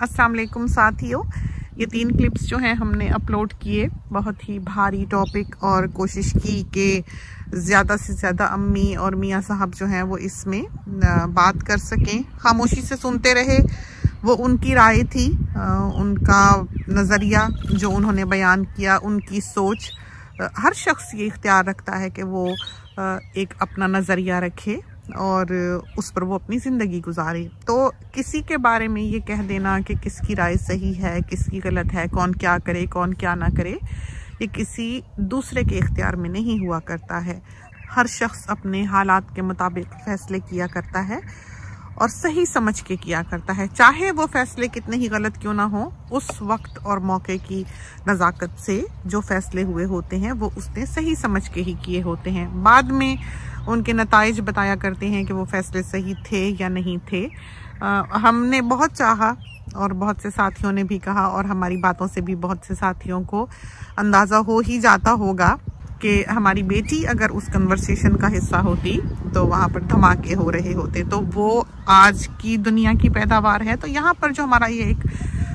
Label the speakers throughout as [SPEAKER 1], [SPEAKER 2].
[SPEAKER 1] अस्सलाम वालेकुम साथियों, ये 3 क्लिप्स जो हैं हमने अपलोड किए। बहुत ही भारी टॉपिक और कोशिश की कि ज़्यादा से ज़्यादा अम्मी और मियाँ साहब जो हैं वो इसमें बात कर सकें। खामोशी से सुनते रहे, वो उनकी राय थी, उनका नज़रिया जो उन्होंने बयान किया, उनकी सोच। हर शख्स ये इख्तियार रखता है कि वो एक अपना नज़रिया रखे और उस पर वो अपनी ज़िंदगी गुजारे। तो किसी के बारे में ये कह देना कि किसकी राय सही है, किसकी गलत है, कौन क्या करे, कौन क्या ना करे, ये किसी दूसरे के इख्तियार में नहीं हुआ करता है। हर शख्स अपने हालात के मुताबिक फ़ैसले किया करता है और सही समझ के किया करता है, चाहे वो फ़ैसले कितने ही गलत क्यों ना हो। उस वक्त और मौके की नज़ाकत से जो फ़ैसले हुए होते हैं वो उसने सही समझ के ही किए होते हैं। बाद में उनके नताइज बताया करते हैं कि वो फ़ैसले सही थे या नहीं थे। हमने बहुत चाहा और बहुत से साथियों ने भी कहा, और हमारी बातों से भी बहुत से साथियों को अंदाज़ा हो ही जाता होगा कि हमारी बेटी अगर उस कन्वर्सेशन का हिस्सा होती तो वहाँ पर धमाके हो रहे होते। तो वो आज की दुनिया की पैदावार है। तो यहाँ पर जो हमारा ये एक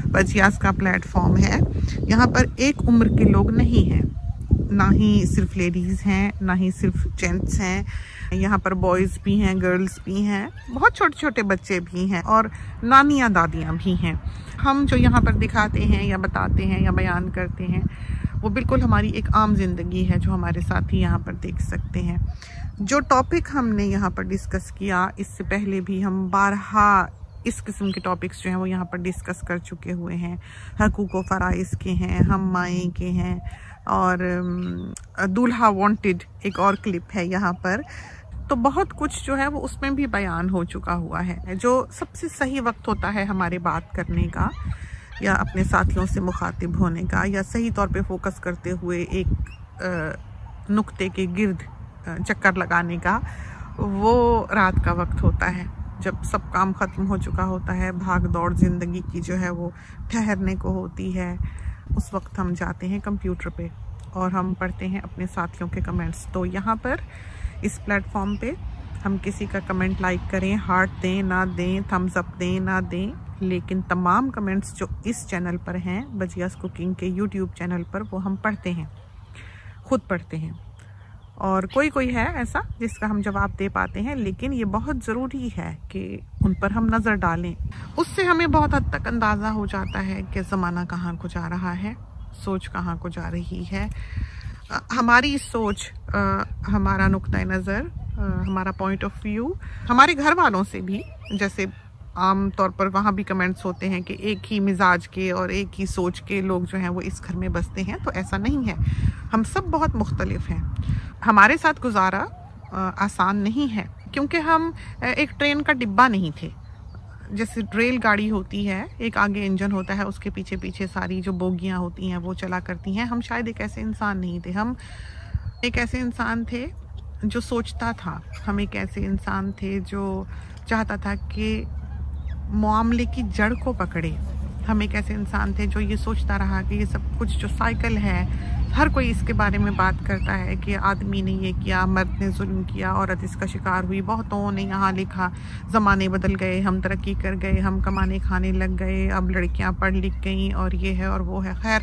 [SPEAKER 1] बजियास का प्लेटफॉर्म है, यहाँ पर एक उम्र के लोग नहीं हैं, ना ही सिर्फ लेडीज़ हैं, ना ही सिर्फ जेंट्स हैं। यहाँ पर बॉयज़ भी हैं, गर्ल्स भी हैं, बहुत छोटे छोटे बच्चे भी हैं और नानियाँ दादियाँ भी हैं। हम जो यहाँ पर दिखाते हैं या बताते हैं या बयान करते हैं वो बिल्कुल हमारी एक आम जिंदगी है जो हमारे साथी यहाँ पर देख सकते हैं। जो टॉपिक हमने यहाँ पर डिस्कस किया, इससे पहले भी हम बारहा इस किस्म के टॉपिक्स जो हैं वो यहाँ पर डिस्कस कर चुके हुए हैं। हकूक़ व फ़राइज़ के हैं, हम माएँ के हैं, और दूल्हा वांटेड एक और क्लिप है यहाँ पर। तो बहुत कुछ जो है वो उसमें भी बयान हो चुका हुआ है। जो सबसे सही वक्त होता है हमारे बात करने का या अपने साथियों से मुखातिब होने का या सही तौर पे फोकस करते हुए एक नुक्ते के गिर्द चक्कर लगाने का, वो रात का वक्त होता है जब सब काम ख़त्म हो चुका होता है, भाग दौड़ ज़िंदगी की जो है वो ठहरने को होती है। उस वक्त हम जाते हैं कंप्यूटर पे और हम पढ़ते हैं अपने साथियों के कमेंट्स। तो यहाँ पर इस प्लेटफॉर्म पे हम किसी का कमेंट लाइक करें, हार्ट दें ना दें, थम्स अप दें ना दें, लेकिन तमाम कमेंट्स जो इस चैनल पर हैं, बजियास कुकिंग के यूट्यूब चैनल पर, वो हम पढ़ते हैं, खुद पढ़ते हैं। और कोई कोई है ऐसा जिसका हम जवाब दे पाते हैं, लेकिन ये बहुत ज़रूरी है कि उन पर हम नज़र डालें। उससे हमें बहुत हद तक अंदाज़ा हो जाता है कि ज़माना कहाँ को जा रहा है, सोच कहाँ को जा रही है। हमारी सोच, हमारा नुक्ता नज़र, हमारा पॉइंट ऑफ व्यू हमारे घर वालों से भी, जैसे आम तौर पर वहाँ भी कमेंट्स होते हैं कि एक ही मिजाज के और एक ही सोच के लोग जो हैं वो इस घर में बसते हैं, तो ऐसा नहीं है। हम सब बहुत मुख्तलिफ हैं। हमारे साथ गुजारा आसान नहीं है क्योंकि हम एक ट्रेन का डिब्बा नहीं थे। जैसे रेलगाड़ी होती है, एक आगे इंजन होता है, उसके पीछे पीछे सारी जो बोगियाँ होती हैं वो चला करती हैं। हम शायद एक ऐसे इंसान नहीं थे। हम एक ऐसे इंसान थे जो सोचता था, हम एक ऐसे इंसान थे जो चाहता था कि मामले की जड़ को पकड़े। हम एक ऐसे इंसान थे जो ये सोचता रहा कि ये सब कुछ जो साइकिल है, हर कोई इसके बारे में बात करता है कि आदमी ने ये किया, मर्द ने जुल्म किया, औरत इसका शिकार हुई, बहुतों ने यहाँ लिखा, ज़माने बदल गए, हम तरक्की कर गए, हम कमाने खाने लग गए, अब लड़कियाँ पढ़ लिख गई और ये है और वो है। खैर,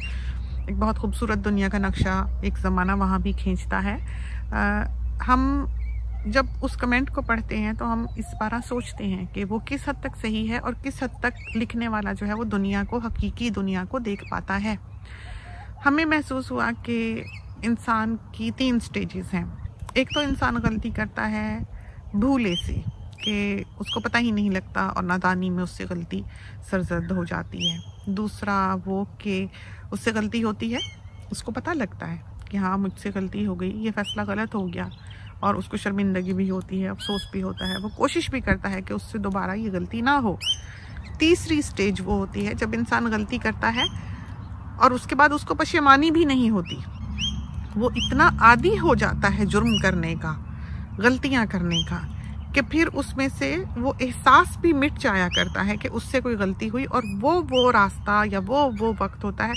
[SPEAKER 1] एक बहुत खूबसूरत दुनिया का नक्शा एक ज़माना वहाँ भी खींचता है। हम जब उस कमेंट को पढ़ते हैं तो हम इस बार सोचते हैं कि वो किस हद तक सही है और किस हद तक लिखने वाला जो है वो दुनिया को, हकीकी दुनिया को देख पाता है। हमें महसूस हुआ कि इंसान की 3 स्टेजेस हैं। एक तो इंसान गलती करता है भूले से, कि उसको पता ही नहीं लगता और नादानी में उससे गलती सरजद हो जाती है। दूसरा वो कि उससे गलती होती है, उसको पता लगता है कि हाँ मुझसे गलती हो गई, ये फ़ैसला गलत हो गया, और उसको शर्मिंदगी भी होती है, अफसोस भी होता है, वो कोशिश भी करता है कि उससे दोबारा ये गलती ना हो। तीसरी स्टेज वो होती है जब इंसान गलती करता है और उसके बाद उसको पशेमानी भी नहीं होती। वो इतना आदी हो जाता है जुर्म करने का, गलतियां करने का, कि फिर उसमें से वो एहसास भी मिट जाया करता है कि उससे कोई गलती हुई। और वो रास्ता या वो वक्त होता है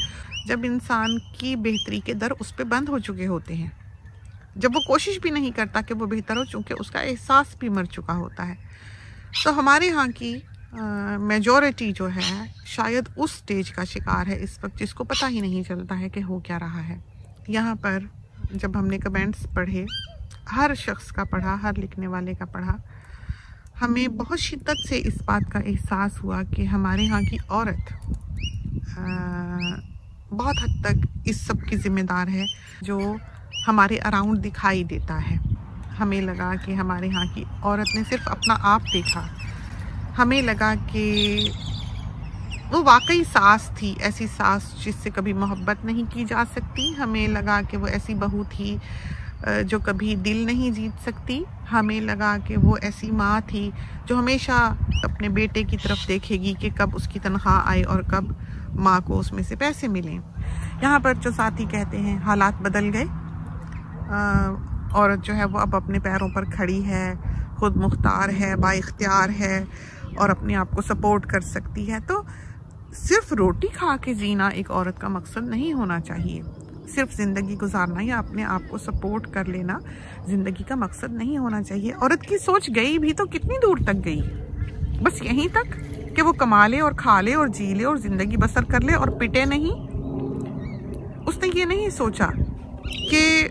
[SPEAKER 1] जब इंसान की बेहतरी के दर उस पर बंद हो चुके होते हैं, जब वो कोशिश भी नहीं करता कि वो बेहतर हो, चूँकि उसका एहसास भी मर चुका होता है। तो हमारे यहाँ की मेजॉरिटी जो है शायद उस स्टेज का शिकार है इस वक्त जिसको पता ही नहीं चलता है कि हो क्या रहा है। यहाँ पर जब हमने कमेंट्स पढ़े, हर शख्स का पढ़ा, हर लिखने वाले का पढ़ा, हमें बहुत शिद्दत से इस बात का एहसास हुआ कि हमारे यहाँ की औरत बहुत हद तक इस सब की ज़िम्मेदार है जो हमारे अराउंड दिखाई देता है। हमें लगा कि हमारे यहाँ की औरत ने सिर्फ अपना आप देखा, हमें लगा कि वो वाकई सास थी, ऐसी सास जिससे कभी मोहब्बत नहीं की जा सकती। हमें लगा कि वो ऐसी बहू थी जो कभी दिल नहीं जीत सकती। हमें लगा कि वो ऐसी माँ थी जो हमेशा अपने बेटे की तरफ देखेगी कि कब उसकी तनख्वाह आए और कब माँ को उसमें से पैसे मिलें। यहाँ पर जो साथी कहते हैं हालात बदल गए, औरत जो है वो अब अपने पैरों पर खड़ी है, खुद मुख्तार है, बाइख्तियार है और अपने आप को सपोर्ट कर सकती है। तो सिर्फ रोटी खा के जीना एक औरत का मकसद नहीं होना चाहिए। सिर्फ ज़िंदगी गुजारना या अपने आप को सपोर्ट कर लेना ज़िंदगी का मकसद नहीं होना चाहिए। औरत की सोच गई भी तो कितनी दूर तक गई, बस यहीं तक कि वो कमा ले और खा ले और जी ले और ज़िंदगी बसर कर ले और पिटे नहीं। उसने ये नहीं सोचा कि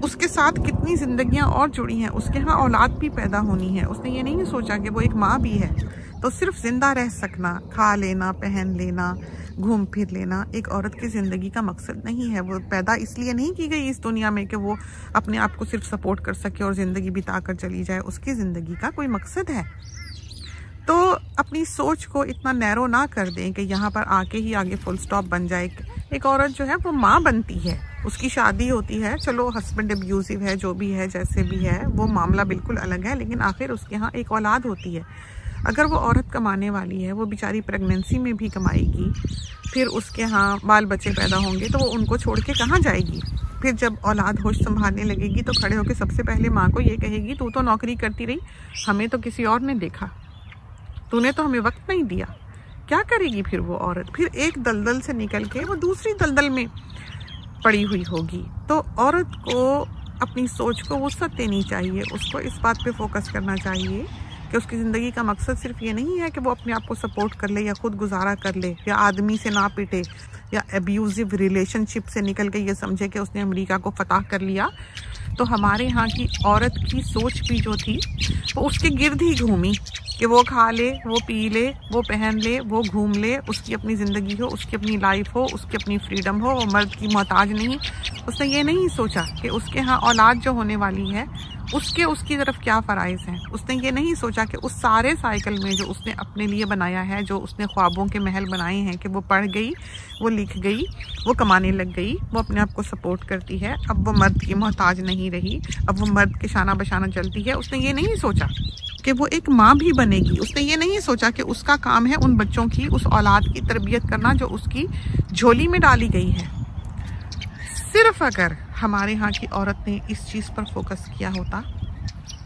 [SPEAKER 1] उसके साथ कितनी ज़िंदगियां और जुड़ी हैं, उसके यहाँ औलाद भी पैदा होनी है। उसने ये नहीं सोचा कि वो एक माँ भी है। तो सिर्फ ज़िंदा रह सकना, खा लेना, पहन लेना, घूम फिर लेना एक औरत की ज़िंदगी का मकसद नहीं है। वो पैदा इसलिए नहीं की गई इस दुनिया में कि वो अपने आप को सिर्फ सपोर्ट कर सके और ज़िंदगी बिता कर चली जाए। उसकी ज़िंदगी का कोई मकसद है। तो अपनी सोच को इतना नैरो ना कर दें कि यहाँ पर आके ही आगे फुल स्टॉप बन जाए। एक औरत जो है वो माँ बनती है, उसकी शादी होती है, चलो हस्बैंड अब्यूजिव है, जो भी है, जैसे भी है, वो मामला बिल्कुल अलग है, लेकिन आखिर उसके यहाँ एक औलाद होती है। अगर वो औरत कमाने वाली है, वो बेचारी प्रेगनेंसी में भी कमाएगी, फिर उसके यहाँ बाल बच्चे पैदा होंगे तो वो उनको छोड़ के कहाँ जाएगी। फिर जब औलाद होश संभालने लगेगी तो खड़े होकर सबसे पहले माँ को ये कहेगी, तू तो नौकरी करती रही, हमें तो किसी और ने देखा, तूने तो हमें वक्त नहीं दिया। क्या करेगी फिर वो औरत? फिर एक दलदल से निकल के वो दूसरी दलदल में पड़ी हुई होगी। तो औरत को अपनी सोच को वुसअत देनी चाहिए, उसको इस बात पे फोकस करना चाहिए कि उसकी ज़िंदगी का मकसद सिर्फ ये नहीं है कि वो अपने आप को सपोर्ट कर ले या खुद गुजारा कर ले या आदमी से ना पिटे या एब्यूजिव रिलेशनशिप से निकल के ये समझे कि उसने अमेरिका को फतह कर लिया। तो हमारे यहाँ की औरत की सोच भी जो थी वो उसके गिर्द ही घूमी कि वो खा ले, वो पी ले, वो पहन ले, वो घूम ले, उसकी अपनी ज़िंदगी हो, उसकी अपनी लाइफ हो, उसकी अपनी फ्रीडम हो, वो मर्द की मोहताज नहीं। उसने ये नहीं सोचा कि उसके यहाँ औलाद जो होने वाली है उसकी तरफ क्या फ़राइज़ हैं। उसने ये नहीं सोचा कि उस सारे साइकिल में जो उसने अपने लिए बनाया है, जो उसने ख्वाबों के महल बनाए हैं कि वो पढ़ गई, वो लिख गई, वो कमाने लग गई, वो अपने आप को सपोर्ट करती है, अब वो मर्द की मोहताज नहीं रही, अब वो मर्द के शाना बशाना चलती है। उसने ये नहीं सोचा कि वो एक माँ भी बनेगी। उसने ये नहीं सोचा कि उसका काम है उन बच्चों की, उस औलाद की तरबियत करना जो उसकी झोली में डाली गई है। सिर्फ अगर हमारे यहाँ की औरत ने इस चीज़ पर फोकस किया होता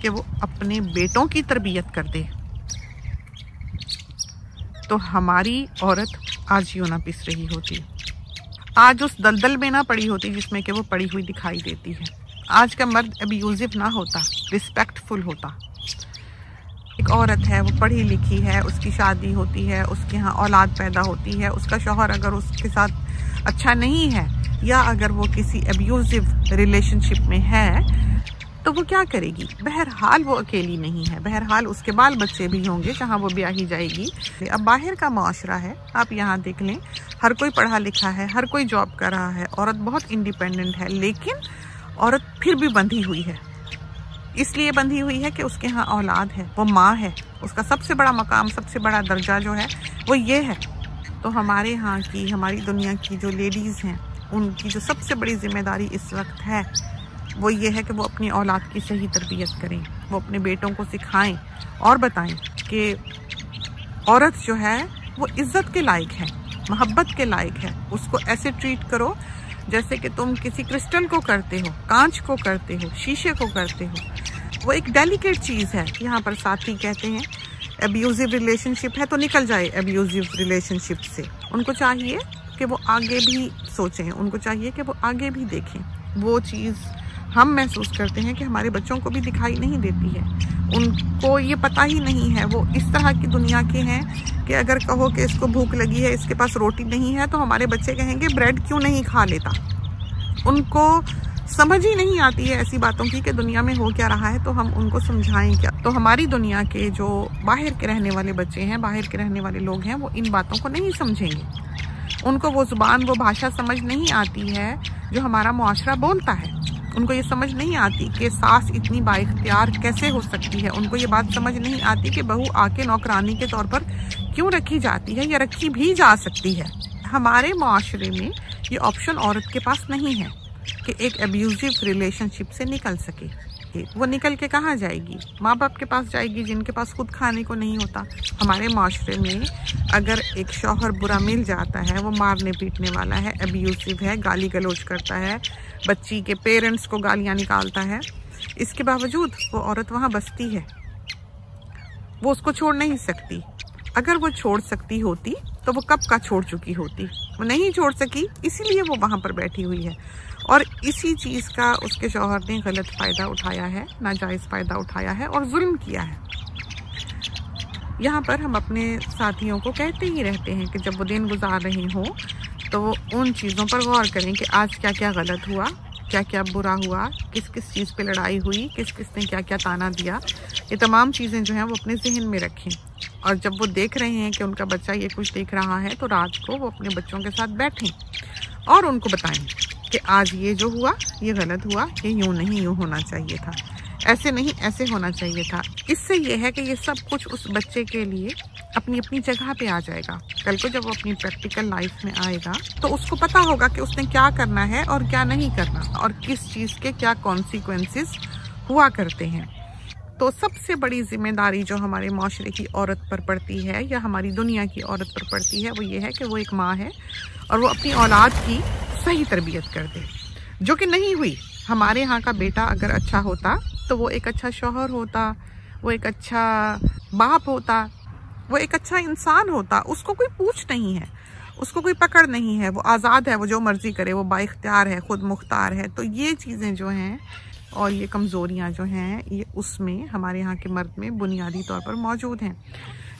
[SPEAKER 1] कि वो अपने बेटों की तरबियत कर दे, तो हमारी औरत आज यूं ना पिस रही होती, आज उस दलदल में ना पड़ी होती जिसमें कि वो पड़ी हुई दिखाई देती है। आज का मर्द अब्यूजिव ना होता, रिस्पेक्टफुल होता। एक औरत है, वो पढ़ी लिखी है, उसकी शादी होती है, उसके यहाँ औलाद पैदा होती है, उसका शौहर अगर उसके साथ अच्छा नहीं है या अगर वो किसी अब्यूजिव रिलेशनशिप में है तो वो क्या करेगी? बहरहाल वो अकेली नहीं है, बहरहाल उसके बाल बच्चे भी होंगे जहाँ वो ब्याही जाएगी। अब बाहर का माशरा है, आप यहाँ देख लें, हर कोई पढ़ा लिखा है, हर कोई जॉब कर रहा है, औरत बहुत इंडिपेंडेंट है, लेकिन औरत फिर भी बंधी हुई है। इसलिए बंधी हुई है कि उसके यहाँ औलाद है, वो माँ है, उसका सबसे बड़ा मकाम, सबसे बड़ा दर्जा जो है वो ये है। तो हमारे यहाँ की, हमारी दुनिया की जो लेडीज़ हैं, उनकी जो सबसे बड़ी जिम्मेदारी इस वक्त है वो ये है कि वो अपनी औलाद की सही तरबियत करें, वो अपने बेटों को सिखाएं और बताएं कि औरत जो है वो इज़्ज़त के लायक है, मोहब्बत के लायक है। उसको ऐसे ट्रीट करो जैसे कि तुम किसी क्रिस्टल को करते हो, कांच को करते हो, शीशे को करते हो। वो एक डेलिकेट चीज़ है। यहाँ पर साथी कहते हैं एब्यूजिव रिलेशनशिप है तो निकल जाए एब्यूजिव रिलेशनशिप से। उनको चाहिए कि वो आगे भी सोचें, उनको चाहिए कि वो आगे भी देखें। वो चीज़ हम महसूस करते हैं कि हमारे बच्चों को भी दिखाई नहीं देती है। उनको ये पता ही नहीं है। वो इस तरह की दुनिया के हैं कि अगर कहो कि इसको भूख लगी है, इसके पास रोटी नहीं है, तो हमारे बच्चे कहेंगे ब्रेड क्यों नहीं खा लेता। उनको समझ ही नहीं आती है ऐसी बातों की कि दुनिया में हो क्या रहा है, तो हम उनको समझाएं क्या। तो हमारी दुनिया के जो बाहर के रहने वाले बच्चे हैं, बाहर के रहने वाले लोग हैं, वो इन बातों को नहीं समझेंगे। उनको वो जुबान, वो भाषा समझ नहीं आती है जो हमारा मुआशरा बोलता है। उनको ये समझ नहीं आती कि सास इतनी बाइख्तियार कैसे हो सकती है। उनको ये बात समझ नहीं आती कि बहू आके नौकरानी के तौर पर क्यों रखी जाती है या रखी भी जा सकती है। हमारे मुआशरे में ये ऑप्शन औरत के पास नहीं है कि एक एब्यूजिव रिलेशनशिप से निकल सके। वो निकल के कहाँ जाएगी? माँ बाप के पास जाएगी जिनके पास खुद खाने को नहीं होता। हमारे माशरे में अगर एक शौहर बुरा मिल जाता है, वो मारने पीटने वाला है, एब्यूजिव है, गाली गलौज करता है, बच्ची के पेरेंट्स को गालियाँ निकालता है, इसके बावजूद वो औरत वहाँ बसती है। वो उसको छोड़ नहीं सकती। अगर वो छोड़ सकती होती तो वो कब का छोड़ चुकी होती। वो नहीं छोड़ सकी, इसीलिए वो वहाँ पर बैठी हुई है। और इसी चीज़ का उसके शौहर ने गलत फ़ायदा उठाया है, नाजायज़ फ़ायदा उठाया है और जुल्म किया है। यहाँ पर हम अपने साथियों को कहते ही रहते हैं कि जब वो दिन गुजार रहे हों तो वो उन चीज़ों पर गौर करें कि आज क्या क्या गलत हुआ, क्या क्या बुरा हुआ, किस किस चीज़ पे लड़ाई हुई, किस किस ने क्या क्या ताना दिया। ये तमाम चीज़ें जो हैं वो अपने जहन में रखें। और जब वो देख रहे हैं कि उनका बच्चा ये कुछ देख रहा है, तो रात को वो अपने बच्चों के साथ बैठें और उनको बताएं कि आज ये जो हुआ ये गलत हुआ, ये यूँ नहीं, यूँ होना चाहिए था, ऐसे नहीं ऐसे होना चाहिए था। इससे ये है कि ये सब कुछ उस बच्चे के लिए अपनी अपनी जगह पे आ जाएगा। कल को जब वो अपनी प्रैक्टिकल लाइफ में आएगा तो उसको पता होगा कि उसने क्या करना है और क्या नहीं करना, और किस चीज़ के क्या कॉन्सिक्वेंसेस हुआ करते हैं। तो सबसे बड़ी जिम्मेदारी जो हमारे माशरे की औरत पर पड़ती है या हमारी दुनिया की औरत पर पड़ती है, वो ये है कि वो एक माँ है और वो अपनी औलाद की सही तरबियत कर दे, जो कि नहीं हुई। हमारे यहाँ का बेटा अगर अच्छा होता तो वो एक अच्छा शौहर होता, वो एक अच्छा बाप होता, वो एक अच्छा इंसान होता। उसको कोई पूछ नहीं है, उसको कोई पकड़ नहीं है, वो आज़ाद है, वो जो मर्जी करे, वो बाइख्तियार है, खुद मुख्तार है। तो ये चीज़ें जो हैं और ये कमज़ोरियाँ जो हैं, ये उसमें हमारे यहाँ के मर्द में बुनियादी तौर पर मौजूद हैं।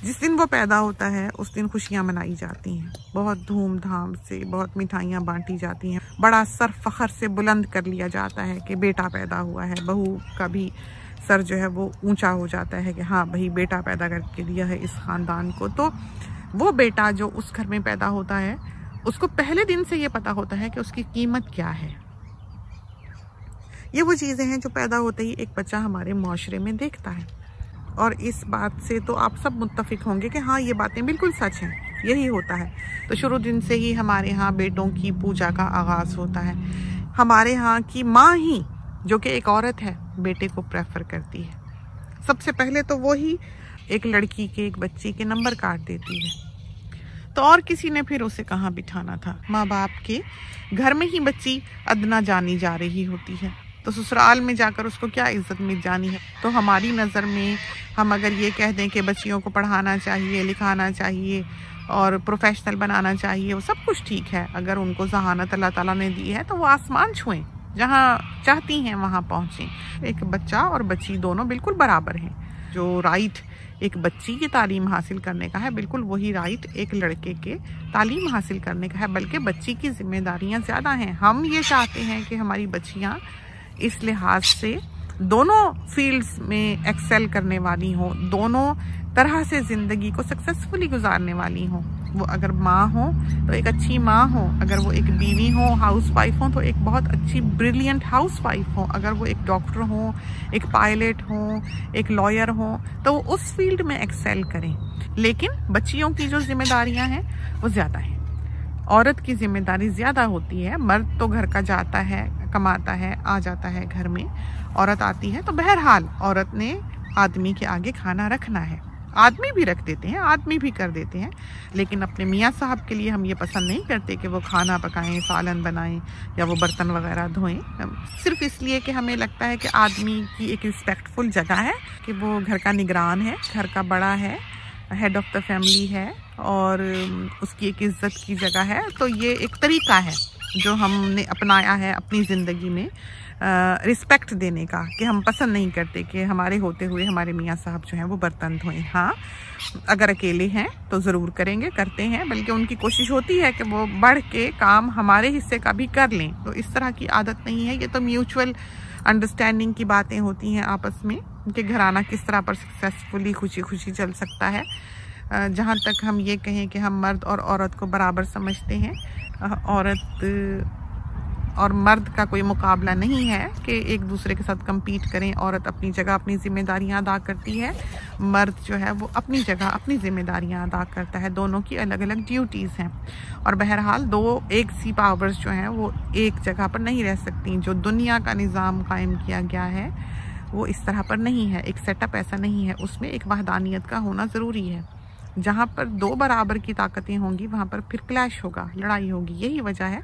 [SPEAKER 1] जिस दिन वो पैदा होता है उस दिन खुशियाँ मनाई जाती हैं, बहुत धूमधाम से, बहुत मिठाइयाँ बांटी जाती हैं, बड़ा सर फख्र से बुलंद कर लिया जाता है कि बेटा पैदा हुआ है। बहू का भी सर जो है वो ऊंचा हो जाता है कि हाँ भाई बेटा पैदा करके दिया है इस ख़ानदान को। तो वो बेटा जो उस घर में पैदा होता है, उसको पहले दिन से ये पता होता है कि उसकी कीमत क्या है। ये वो चीज़ें हैं जो पैदा होते ही एक बच्चा हमारे माशरे में देखता है। और इस बात से तो आप सब मुत्तफिक होंगे कि हाँ ये बातें बिल्कुल सच हैं, यही होता है। तो शुरू दिन से ही हमारे यहाँ बेटों की पूजा का आगाज़ होता है। हमारे यहाँ की माँ ही, जो कि एक औरत है, बेटे को प्रेफर करती है। सबसे पहले तो वो ही एक लड़की के, एक बच्ची के नंबर काट देती है। तो और किसी ने फिर उसे कहाँ बिठाना था। माँ बाप के घर में ही बच्ची अदना जानी जा रही होती है, तो ससुराल में जाकर उसको क्या इज्जत मिल जानी है। तो हमारी नज़र में हम अगर ये कह दें कि बच्चियों को पढ़ाना चाहिए, लिखाना चाहिए और प्रोफेशनल बनाना चाहिए, वो सब कुछ ठीक है। अगर उनको ज़हानत अल्लाह ताला ने दी है तो वो आसमान छुएं, जहाँ चाहती हैं वहाँ पहुँचें। एक बच्चा और बच्ची दोनों बिल्कुल बराबर हैं। जो राइट एक बच्ची की तालीम हासिल करने का है, बिल्कुल वही राइट एक लड़के के तालीम हासिल करने का है, बल्कि बच्ची की जिम्मेदारियाँ ज़्यादा हैं। हम ये चाहते हैं कि हमारी बच्चियाँ इस लिहाज से दोनों फील्ड्स में एक्सेल करने वाली हों, दोनों तरह से ज़िंदगी को सक्सेसफुली गुजारने वाली हों। वो अगर माँ हो तो एक अच्छी माँ हो, अगर वो एक बीवी हो, हाउस वाइफ हो, तो एक बहुत अच्छी ब्रिलियंट हाउस वाइफ हो, अगर वो एक डॉक्टर हो, एक पायलट हो, एक लॉयर हो, तो वो उस फील्ड में एक्सेल करें। लेकिन बच्चियों की जो जिम्मेदारियाँ हैं वो ज़्यादा हैं। औरत की जिम्मेदारी ज़्यादा होती है। मर्द तो घर का जाता है, कमाता है, आ जाता है घर में, औरत आती है। तो बहरहाल औरत ने आदमी के आगे खाना रखना है। आदमी भी रख देते हैं, आदमी भी कर देते हैं, लेकिन अपने मियाँ साहब के लिए हम ये पसंद नहीं करते कि वो खाना पकाएं, सालन बनाएं या वो बर्तन वगैरह धोएं, सिर्फ इसलिए कि हमें लगता है कि आदमी की एक रिस्पेक्टफुल जगह है, कि वो घर का निगरान है, घर का बड़ा है, हेड ऑफ द फैमिली है और उसकी एक इज्जत की जगह है। तो ये एक तरीका है जो हमने अपनाया है अपनी ज़िंदगी में, रिस्पेक्ट देने का, कि हम पसंद नहीं करते कि हमारे होते हुए हमारे मियाँ साहब जो हैं वो बर्तन धोएं। हाँ, अगर अकेले हैं तो ज़रूर करेंगे, करते हैं, बल्कि उनकी कोशिश होती है कि वो बढ़ के काम हमारे हिस्से का भी कर लें। तो इस तरह की आदत नहीं है, ये तो म्यूचुअल अंडरस्टैंडिंग की बातें होती हैं आपस में कि घराना किस तरह पर सक्सेसफुली खुशी खुशी चल सकता है। जहाँ तक हम ये कहें कि हम मर्द और औरत को बराबर समझते हैं, औरत और मर्द का कोई मुकाबला नहीं है कि एक दूसरे के साथ compete करें। औरत अपनी जगह अपनी जिम्मेदारियां अदा करती है, मर्द जो है वो अपनी जगह अपनी जिम्मेदारियां अदा करता है। दोनों की अलग अलग ड्यूटीज़ हैं और बहरहाल दो एक सी पावर्स जो हैं वो एक जगह पर नहीं रह सकती। जो दुनिया का निज़ाम कायम किया गया है वो इस तरह पर नहीं है, एक सेटअप ऐसा नहीं है, उसमें एक वहदानियत का होना ज़रूरी है। जहाँ पर दो बराबर की ताकतें होंगी वहाँ पर फिर क्लैश होगा, लड़ाई होगी। यही वजह है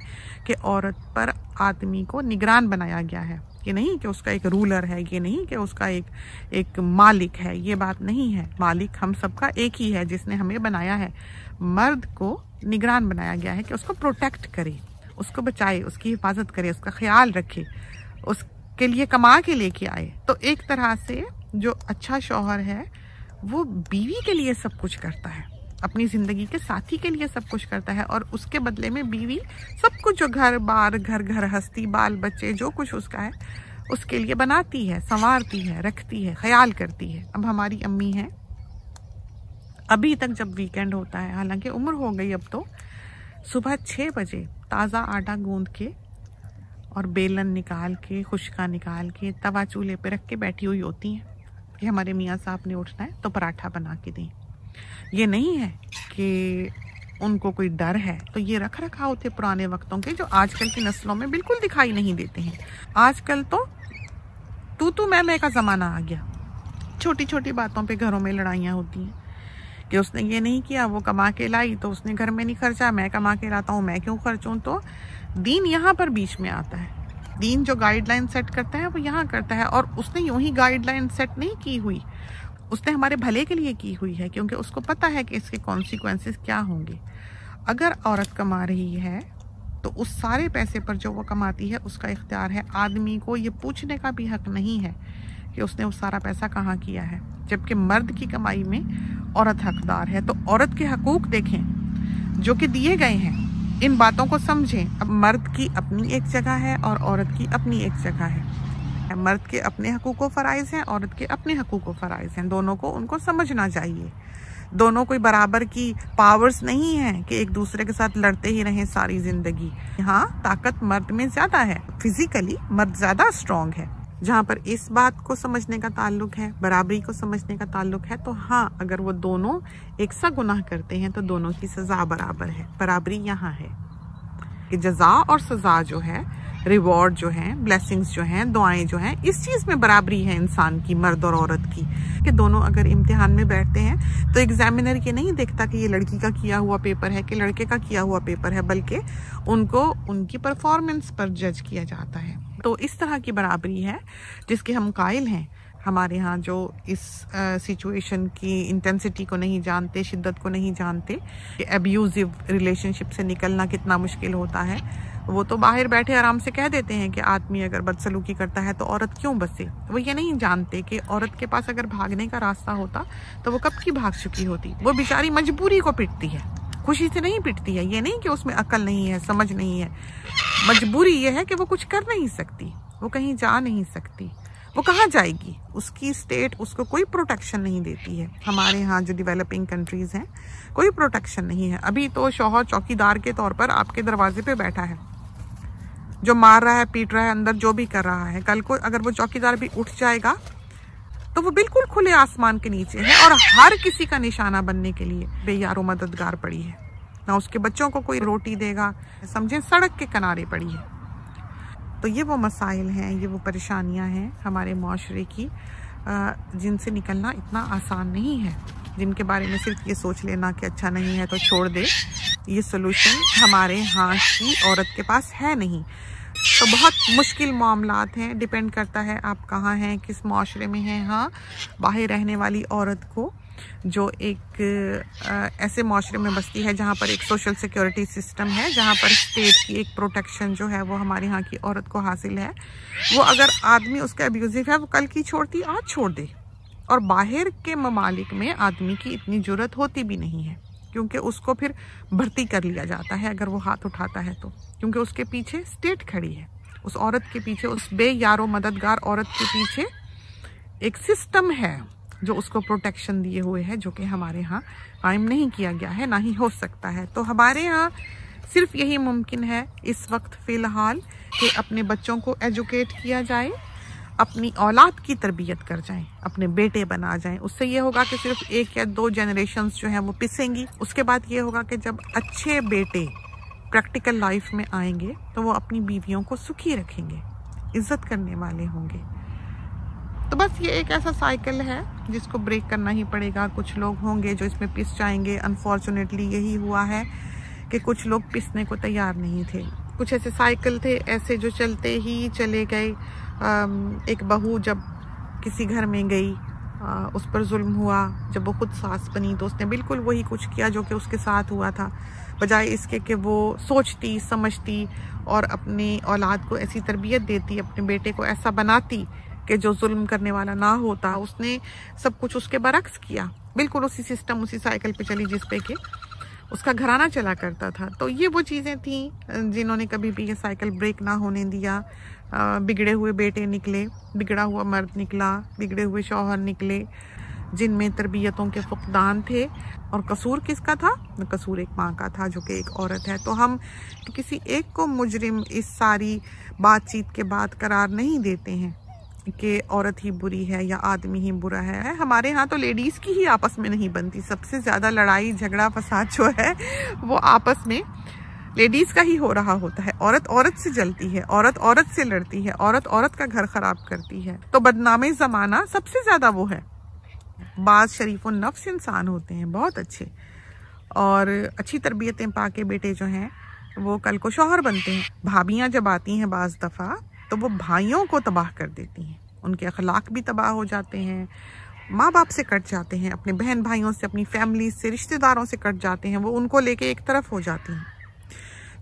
[SPEAKER 1] कि औरत पर आदमी को निगरान बनाया गया है। ये नहीं कि उसका एक रूलर है, ये नहीं कि उसका एक मालिक है, ये बात नहीं है। मालिक हम सबका एक ही है जिसने हमें बनाया है। मर्द को निगरान बनाया गया है कि उसको प्रोटेक्ट करे, उसको बचाए, उसकी हिफाजत करे, उसका ख्याल रखे, उसके लिए कमा के लेके आए। तो एक तरह से जो अच्छा शौहर है वो बीवी के लिए सब कुछ करता है, अपनी ज़िंदगी के साथी के लिए सब कुछ करता है, और उसके बदले में बीवी सब कुछ जो घर बार घर हस्ती बाल बच्चे जो कुछ उसका है उसके लिए बनाती है, संवारती है, रखती है, ख्याल करती है। अब हमारी अम्मी हैं, अभी तक जब वीकेंड होता है, हालांकि उम्र हो गई अब तो, सुबह 6 बजे ताज़ा आटा गूंद के और बेलन निकाल के, खुशका निकाल के तवा चूल्हे पे रख के बैठी हुई होती हैं कि हमारे मियाँ साहब ने उठना है तो पराठा बना के दें। ये नहीं है कि उनको कोई डर है। तो ये रख रखाव थे पुराने वक्तों के, जो आजकल की नस्लों में बिल्कुल दिखाई नहीं देते हैं। आजकल तो तू मैं का ज़माना आ गया। छोटी छोटी बातों पे घरों में लड़ाइयाँ होती हैं कि उसने ये नहीं किया, वो कमा के लाई तो उसने घर में नहीं खर्चा, मैं कमा के लाता हूँ, मैं क्यों खर्चूँ। तो दीन यहाँ पर बीच में आता है। दीन जो गाइडलाइन सेट करता है वो यहाँ करता है, और उसने यूं ही गाइडलाइन सेट नहीं की हुई, उसने हमारे भले के लिए की हुई है, क्योंकि उसको पता है कि इसके कॉन्सिक्वेंसेस क्या होंगे। अगर औरत कमा रही है तो उस सारे पैसे पर जो वो कमाती है उसका इख्तियार है। आदमी को ये पूछने का भी हक नहीं है कि उसने वो सारा पैसा कहाँ किया है, जबकि मर्द की कमाई में औरत हकदार है। तो औरत के हकूक देखें जो कि दिए गए हैं, इन बातों को समझें। अब मर्द की अपनी एक जगह है और औरत की अपनी एक जगह है। मर्द के अपने हकूक व फ़राइज़ हैं, औरत के अपने हकूक व फ़राइज़ हैं। दोनों को उनको समझना चाहिए। दोनों कोई बराबर की पावर्स नहीं है कि एक दूसरे के साथ लड़ते ही रहें सारी ज़िंदगी। हाँ, ताकत मर्द में ज़्यादा है, फिजिकली मर्द ज़्यादा स्ट्रॉन्ग है। जहाँ पर इस बात को समझने का ताल्लुक है, बराबरी को समझने का ताल्लुक है, तो हाँ, अगर वो दोनों एक सा गुनाह करते हैं तो दोनों की सज़ा बराबर है। बराबरी यहाँ है कि जज़ा और सज़ा जो है, रिवॉर्ड जो है, ब्लेसिंग्स जो हैं, दुआएं जो हैं, इस चीज़ में बराबरी है इंसान की, मर्द और औरत की। कि दोनों अगर इम्तिहान में बैठते हैं तो एग्जामिनर ये नहीं देखता कि ये लड़की का किया हुआ पेपर है कि लड़के का किया हुआ पेपर है, बल्कि उनको उनकी परफॉर्मेंस पर जज किया जाता है। तो इस तरह की बराबरी है जिसके हम कायल हैं। हमारे यहाँ जो इस सिचुएशन की इंटेंसिटी को नहीं जानते, शिद्दत को नहीं जानते कि एब्यूजिव रिलेशनशिप से निकलना कितना मुश्किल होता है, वो तो बाहर बैठे आराम से कह देते हैं कि आदमी अगर बदसलूकी करता है तो औरत क्यों बसे। वो ये नहीं जानते कि औरत के पास अगर भागने का रास्ता होता तो वो कब की भाग चुकी होती। वो बेचारी मजबूरी को पिटती है, खुशी से नहीं पिटती है। ये नहीं कि उसमें अकल नहीं है, समझ नहीं है। मजबूरी ये है कि वो कुछ कर नहीं सकती, वो कहीं जा नहीं सकती, वो कहाँ जाएगी। उसकी स्टेट उसको कोई प्रोटेक्शन नहीं देती है। हमारे यहाँ जो डेवलपिंग कंट्रीज़ हैं कोई प्रोटेक्शन नहीं है। अभी तो शौहर चौकीदार के तौर पर आपके दरवाजे पे बैठा है, जो मार रहा है, पीट रहा है, अंदर जो भी कर रहा है। कल को अगर वो चौकीदार भी उठ जाएगा तो वो बिल्कुल खुले आसमान के नीचे है और हर किसी का निशाना बनने के लिए बेयारो मददगार पड़ी है। ना उसके बच्चों को कोई रोटी देगा, समझे सड़क के किनारे पड़ी है। तो ये वो मसाइल हैं, ये वो परेशानियां हैं हमारे माशरे की, जिनसे निकलना इतना आसान नहीं है, जिनके बारे में सिर्फ ये सोच लेना कि अच्छा नहीं है तो छोड़ दे। ये सोल्यूशन हमारे यहाँ की औरत के पास है नहीं। तो बहुत मुश्किल मामलात हैं, डिपेंड करता है आप कहाँ हैं, किस माशरे में हैं। हाँ, बाहर रहने वाली औरत को जो एक ऐसे माशरे में बसती है जहाँ पर एक सोशल सिक्योरिटी सिस्टम है, जहाँ पर स्टेट की एक प्रोटेक्शन जो है वो हमारे यहाँ की औरत को हासिल है। वो अगर आदमी उसका अब्यूजिव है वो कल की छोड़ती आज छोड़ दे। और बाहर के ममालिक में आदमी की इतनी ज़रूरत होती भी नहीं है, क्योंकि उसको फिर भर्ती कर लिया जाता है अगर वो हाथ उठाता है तो, क्योंकि उसके पीछे स्टेट खड़ी है। उस औरत के पीछे, उस बेयारो मददगार औरत के पीछे एक सिस्टम है जो उसको प्रोटेक्शन दिए हुए है, जो कि हमारे यहाँ कायम नहीं किया गया है, ना ही हो सकता है। तो हमारे यहाँ सिर्फ यही मुमकिन है इस वक्त फ़िलहाल कि अपने बच्चों को एजुकेट किया जाए, अपनी औलाद की तरबियत कर जाएं, अपने बेटे बना जाएं। उससे ये होगा कि सिर्फ 1 या 2 जनरेशन्स जो हैं वो पिसेंगी। उसके बाद ये होगा कि जब अच्छे बेटे प्रैक्टिकल लाइफ में आएंगे तो वो अपनी बीवियों को सुखी रखेंगे, इज्जत करने वाले होंगे। तो बस ये एक ऐसा साइकिल है जिसको ब्रेक करना ही पड़ेगा। कुछ लोग होंगे जो इसमें पिस जाएंगे। अनफॉर्चुनेटली यही हुआ है कि कुछ लोग पिसने को तैयार नहीं थे। कुछ ऐसे साइकिल थे ऐसे जो चलते ही चले गए। एक बहू जब किसी घर में गई, उस पर जुल्म हुआ, जब वो खुद सास बनी तो उसने बिल्कुल वही कुछ किया जो कि उसके साथ हुआ था, बजाय इसके कि वो सोचती समझती और अपनी औलाद को ऐसी तरबियत देती, अपने बेटे को ऐसा बनाती कि जो जुल्म करने वाला ना होता। उसने सब कुछ उसके बरक्स किया, बिल्कुल उसी सिस्टम, उसी साइकिल पे चली जिस पे कि उसका घराना चला करता था। तो ये वो चीज़ें थी जिन्होंने कभी भी ये साइकिल ब्रेक ना होने दिया। बिगड़े हुए बेटे निकले, बिगड़ा हुआ मर्द निकला, बिगड़े हुए शौहर निकले, जिनमें तरबियतों के फुकदान थे। और कसूर किसका था? कसूर एक माँ का था जो कि एक औरत है। तो हम किसी एक को मुजरिम इस सारी बातचीत के बाद करार नहीं देते हैं कि औरत ही बुरी है या आदमी ही बुरा है। हमारे यहाँ तो लेडीज़ की ही आपस में नहीं बनती। सबसे ज़्यादा लड़ाई झगड़ा फसाद जो है वो आपस में लेडीज़ का ही हो रहा होता है। औरत औरत से जलती है, औरत औरत से लड़ती है, औरत औरत का घर खराब करती है। तो बदनामे ज़माना सबसे ज़्यादा वो है। बाज़ शरीफ़ो नफ्स इंसान होते हैं, बहुत अच्छे और अच्छी तरबियतें पाके बेटे जो हैं वो कल को शौहर बनते हैं। भाभियाँ जब आती हैं बाज़ दफ़ा तो वो भाइयों को तबाह कर देती हैं, उनके अखलाक भी तबाह हो जाते हैं, माँ बाप से कट जाते हैं, अपने बहन भाइयों से, अपनी फैमिली से, रिश्तेदारों से कट जाते हैं, वो उनको लेके एक तरफ हो जाती हैं।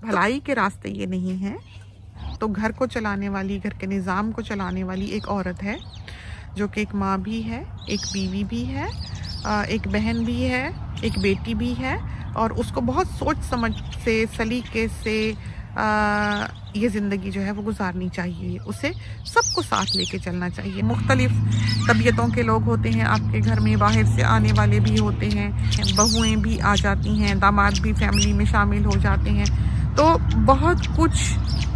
[SPEAKER 1] भलाई के रास्ते ये नहीं हैं। तो घर को चलाने वाली, घर के निज़ाम को चलाने वाली एक औरत है जो कि एक माँ भी है, एक बीवी भी है, एक बहन भी है, एक बेटी भी है, और उसको बहुत सोच समझ से, सलीके से ये ज़िंदगी जो है वो गुजारनी चाहिए। उसे सबको साथ लेके चलना चाहिए। मुख्तलिफ तबीयतों के लोग होते हैं आपके घर में, बाहर से आने वाले भी होते हैं, बहुएं भी आ जाती हैं, दामाद भी फैमिली में शामिल हो जाते हैं। तो बहुत कुछ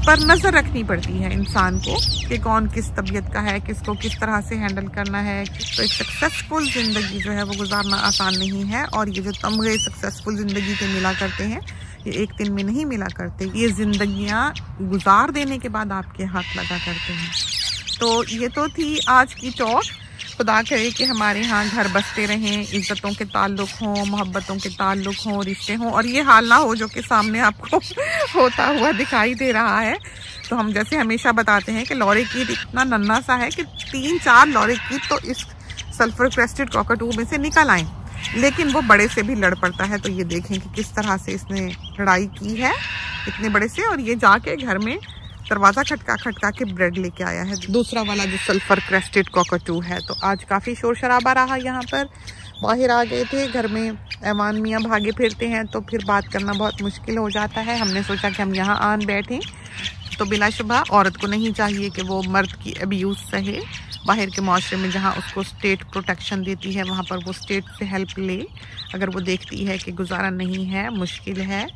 [SPEAKER 1] पर नज़र रखनी पड़ती है इंसान को कि कौन किस तबीयत का है, किसको किस तरह से हैंडल करना है। तो एक सक्सेसफुल ज़िंदगी जो है वो गुजारना आसान नहीं है। और ये जो तमगे सक्सेसफुल ज़िंदगी के मिला करते हैं ये एक दिन में नहीं मिला करते, ये ज़िंदगियाँ गुजार देने के बाद आपके हाथ लगा करते हैं। तो ये तो थी आज की टॉक। खुदा करे कि हमारे यहाँ घर बसते रहें, इज़्ज़तों के ताल्लुक़ हों, मोहब्बतों के ताल्लुक़ हों, रिश्ते हों, और ये हाल ना हो जो कि सामने आपको होता हुआ दिखाई दे रहा है। तो हम जैसे हमेशा बताते हैं कि लॉरीकीट इतना नन्हा सा है कि 3-4 लॉरीकीट तो इस सल्फर क्रेस्टेड कॉकटू में से निकल आए, लेकिन वो बड़े से भी लड़ पड़ता है। तो ये देखें कि किस तरह से इसने लड़ाई की है इतने बड़े से, और ये जाके घर में दरवाज़ा खटका खटका के ब्रेड लेके आया है, दूसरा वाला जो सल्फर क्रेस्टेड कॉकटू है। तो आज काफ़ी शोर शराबा रहा यहाँ पर। बाहर आ गए थे, घर में ऐवान मियाँ भागे फिरते हैं तो फिर बात करना बहुत मुश्किल हो जाता है। हमने सोचा कि हम यहाँ आन बैठें। तो बिलाशुबा औरत को नहीं चाहिए कि वो मर्द की अब्यूज़ सहे। बाहर के माशरे में जहाँ उसको स्टेट प्रोटेक्शन देती है वहाँ पर वो स्टेट से हेल्प ले। अगर वो देखती है कि गुजारा नहीं है, मुश्किल है,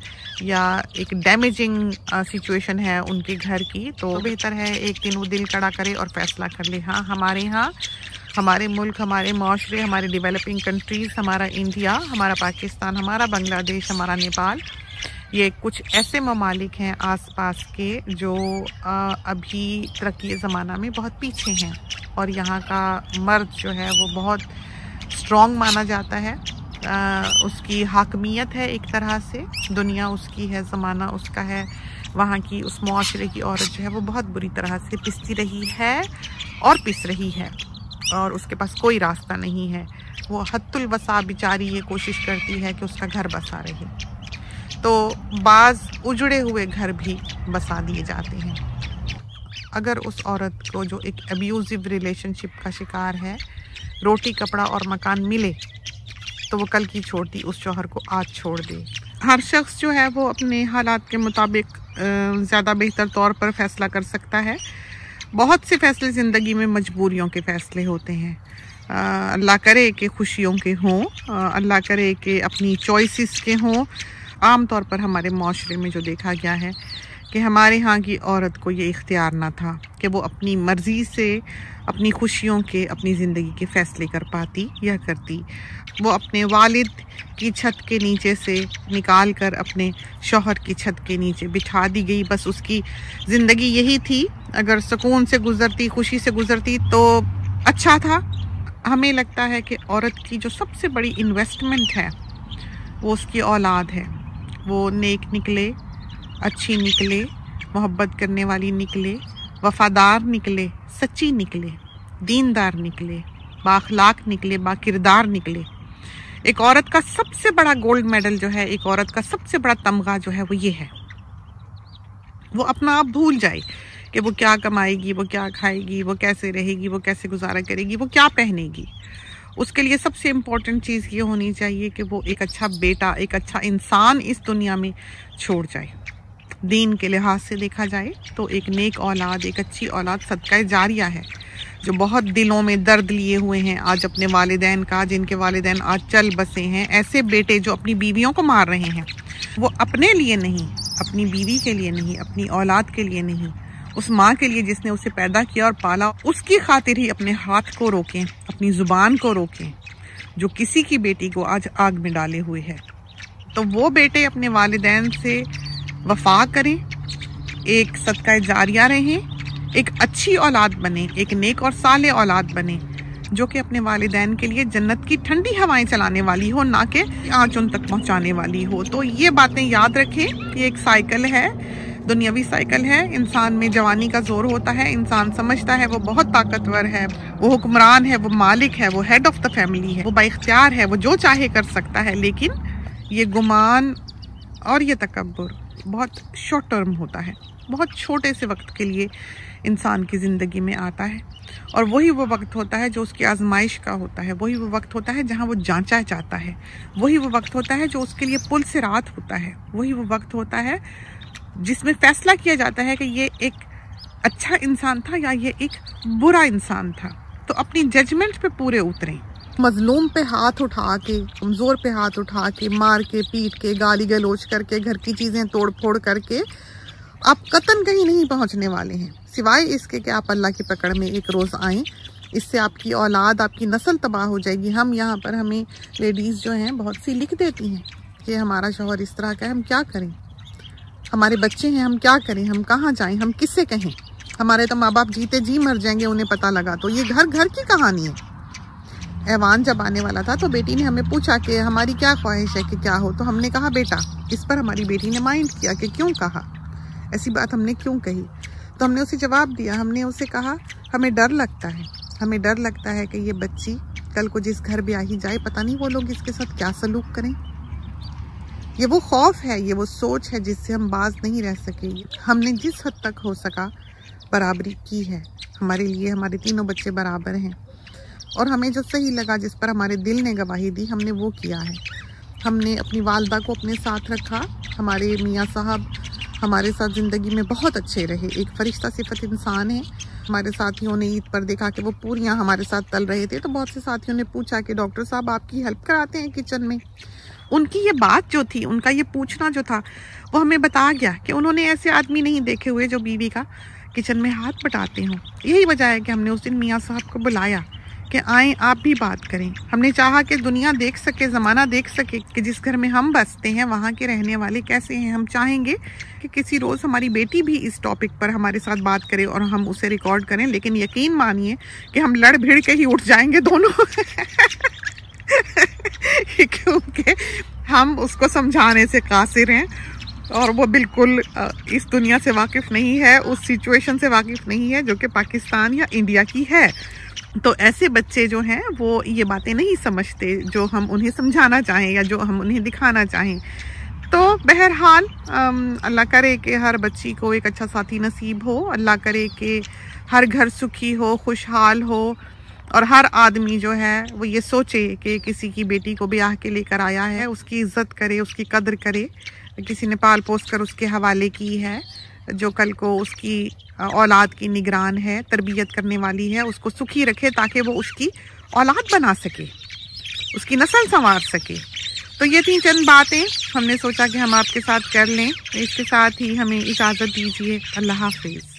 [SPEAKER 1] या एक डैमेजिंग सिचुएशन है उनके घर की, तो बेहतर है एक दिन वो दिल कड़ा करे और फैसला कर ले। हाँ, हमारे यहाँ, हमारे मुल्क, हमारे माशरे, हमारे डेवलपिंग कंट्रीज़, हमारा इंडिया, हमारा पाकिस्तान, हमारा बांग्लादेश, हमारा नेपाल, ये कुछ ऐसे ममालिक हैं आसपास के जो अभी तरक्की ज़माना में बहुत पीछे हैं। और यहाँ का मर्द जो है वो बहुत स्ट्रॉन्ग माना जाता है। उसकी हाकमियत है एक तरह से, दुनिया उसकी है, ज़माना उसका है। वहाँ की उस माशरे की औरत जो है वो बहुत बुरी तरह से पिसती रही है और पिस रही है, और उसके पास कोई रास्ता नहीं है। वो हत्तुल वसा बेचारी ये कोशिश करती है कि उसका घर बसा रहे, तो बाज़ उजड़े हुए घर भी बसा दिए जाते हैं। अगर उस औरत को जो एक अब्यूजिव रिलेशनशिप का शिकार है रोटी कपड़ा और मकान मिले तो वो कल की छोड़ती उस शौहर को आज छोड़ दे। हर शख्स जो है वो अपने हालात के मुताबिक ज़्यादा बेहतर तौर पर फैसला कर सकता है। बहुत से फैसले ज़िंदगी में मजबूरियों के फ़ैसले होते हैं। अल्लाह करे कि खुशियों के हों, अल्लाह करे कि अपनी चॉइसेस के हों। आम तौर पर हमारे माशरे में जो देखा गया है कि हमारे यहाँ की औरत को ये इख्तियार ना था कि वो अपनी मर्ज़ी से अपनी खुशियों के, अपनी ज़िंदगी के फ़ैसले कर पाती या करती। वो अपने वालिद की छत के नीचे से निकाल कर अपने शौहर की छत के नीचे बिठा दी गई। बस उसकी ज़िंदगी यही थी, अगर सुकून से गुज़रती, खुशी से गुज़रती तो अच्छा था। हमें लगता है कि औरत की जो सबसे बड़ी इन्वेस्टमेंट है वो उसकी औलाद है। वो नेक निकले, अच्छी निकले, मोहब्बत करने वाली निकले, वफ़ादार निकले, सच्ची निकले, दीनदार निकले, बाखलाक निकले, बाकिरदार निकले। एक औरत का सबसे बड़ा गोल्ड मेडल जो है, एक औरत का सबसे बड़ा तमगा जो है वो ये है, वो अपना आप भूल जाए कि वो क्या कमाएगी, वो क्या खाएगी, वो कैसे रहेगी, वो कैसे गुजारा करेगी, वो क्या पहनेगी। उसके लिए सबसे इम्पोर्टेंट चीज़ ये होनी चाहिए कि वो एक अच्छा बेटा, एक अच्छा इंसान इस दुनिया में छोड़ जाए। दीन के लिहाज से देखा जाए तो एक नेक औलाद, एक अच्छी औलाद सदका जारिया है, जो बहुत दिलों में दर्द लिए हुए हैं आज अपने वालिदैन का, जिनके वालिदैन आज चल बसे हैं। ऐसे बेटे जो अपनी बीवियों को मार रहे हैं, वो अपने लिए नहीं, अपनी बीवी के लिए नहीं, अपनी औलाद के लिए नहीं, उस माँ के लिए जिसने उसे पैदा किया और पाला, उसकी खातिर ही अपने हाथ को रोकें, अपनी ज़ुबान को रोकें, जो किसी की बेटी को आज आग में डाले हुए है। तो वो बेटे अपने वालिदैन से वफा करें, एक सदका जारिया रहें, एक अच्छी औलाद बने, एक नेक और साले औलाद बने, जो कि अपने वालिदैन के लिए जन्नत की ठंडी हवाएं चलाने वाली हो, ना कि आँच उन तक पहुँचाने वाली हो। तो ये बातें याद रखें कि एक साइकिल है, दुनियावी साइकिल है। इंसान में जवानी का जोर होता है, इंसान समझता है वो बहुत ताकतवर है, वो हुक्मरान है, वो मालिक है, वो हेड ऑफ द फैमिली है, वो बाइख्तियार है, वो जो चाहे कर सकता है। लेकिन ये गुमान और ये तकब्बुर बहुत शॉर्ट टर्म होता है, बहुत छोटे से वक्त के लिए इंसान की ज़िंदगी में आता है। और वही वो वक्त होता है जो उसकी आजमाइश का होता है, वही वो वक्त होता है जहाँ वो जांचा चाहता है, वही वो वक्त होता है जो उसके लिए पुल से रात होता है, वही वो वक्त होता है जिसमें फैसला किया जाता है कि ये एक अच्छा इंसान था या ये एक बुरा इंसान था। तो अपनी जजमेंट पे पूरे उतरें। मजलूम पे हाथ उठा के, कमज़ोर पे हाथ उठा के, मार के, पीट के, गाली गलोच करके, घर की चीज़ें तोड़ फोड़ करके आप कतन कहीं नहीं पहुंचने वाले हैं, सिवाय इसके कि आप अल्लाह की पकड़ में एक रोज़ आएँ। इससे आपकी औलाद, आपकी नस्ल तबाह हो जाएगी। हम यहाँ पर, हमें लेडीज़ जो हैं बहुत सी लिख देती हैं कि हमारा शौहर इस तरह का है, हम क्या करें, हमारे बच्चे हैं, हम क्या करें, हम कहाँ जाएं, हम किससे कहें, हमारे तो माँ बाप जीते जी मर जाएंगे उन्हें पता लगा। तो ये घर घर की कहानी है। ऐवान जब आने वाला था तो बेटी ने हमें पूछा कि हमारी क्या ख्वाहिश है कि क्या हो, तो हमने कहा बेटा। इस पर हमारी बेटी ने माइंड किया कि क्यों कहा, ऐसी बात हमने क्यों कही। तो हमने उसे जवाब दिया, हमने उसे कहा हमें डर लगता है, हमें डर लगता है कि ये बच्ची कल को जिस घर ब्याही जाए, पता नहीं वो लोग इसके साथ क्या सलूक करें। ये वो खौफ है, ये वो सोच है जिससे हम बाज नहीं रह सके। हमने जिस हद तक हो सका बराबरी की है। हमारे लिए हमारे तीनों बच्चे बराबर हैं और हमें जो सही लगा, जिस पर हमारे दिल ने गवाही दी, हमने वो किया है। हमने अपनी वालदा को अपने साथ रखा। हमारे मियाँ साहब हमारे साथ ज़िंदगी में बहुत अच्छे रहे, एक फरिश्ता सिफत इंसान है। हमारे साथियों ने ईद पर देखा कि वो पूरियाँ हमारे साथ तल रहे थे, तो बहुत से साथियों ने पूछा कि डॉक्टर साहब आपकी हेल्प कराते हैं किचन में। उनकी ये बात जो थी, उनका ये पूछना जो था, वो हमें बता गया कि उन्होंने ऐसे आदमी नहीं देखे हुए जो बीवी का किचन में हाथ बटाते हों। यही वजह है कि हमने उस दिन मियाँ साहब को बुलाया कि आएँ आप भी बात करें। हमने चाहा कि दुनिया देख सके, ज़माना देख सके कि जिस घर में हम बसते हैं वहाँ के रहने वाले कैसे हैं। हम चाहेंगे कि किसी रोज़ हमारी बेटी भी इस टॉपिक पर हमारे साथ बात करे और हम उसे रिकॉर्ड करें। लेकिन यकीन मानिए कि हम लड़ भिड़ के ही उठ जाएंगे दोनों क्योंकि हम उसको समझाने से कासिर हैं और वो बिल्कुल इस दुनिया से वाकिफ़ नहीं है, उस सिचुएशन से वाकिफ़ नहीं है जो कि पाकिस्तान या इंडिया की है। तो ऐसे बच्चे जो हैं वो ये बातें नहीं समझते जो हम उन्हें समझाना चाहें या जो हम उन्हें दिखाना चाहें। तो बहरहाल अल्लाह करे कि हर बच्ची को एक अच्छा साथी नसीब हो, अल्लाह करे कि हर घर सुखी हो, खुशहाल हो, और हर आदमी जो है वो ये सोचे कि किसी की बेटी को ब्याह के लेकर आया है, उसकी इज्जत करे, उसकी कदर करे। किसी ने पाल पोस कर उसके हवाले की है, जो कल को उसकी औलाद की निगरान है, तरबियत करने वाली है, उसको सुखी रखे ताकि वो उसकी औलाद बना सके, उसकी नस्ल संवार सके। तो ये थी चंद बातें हमने सोचा कि हम आपके साथ कर लें। इसके साथ ही हमें इजाज़त दीजिए। अल्लाह हाफिज़।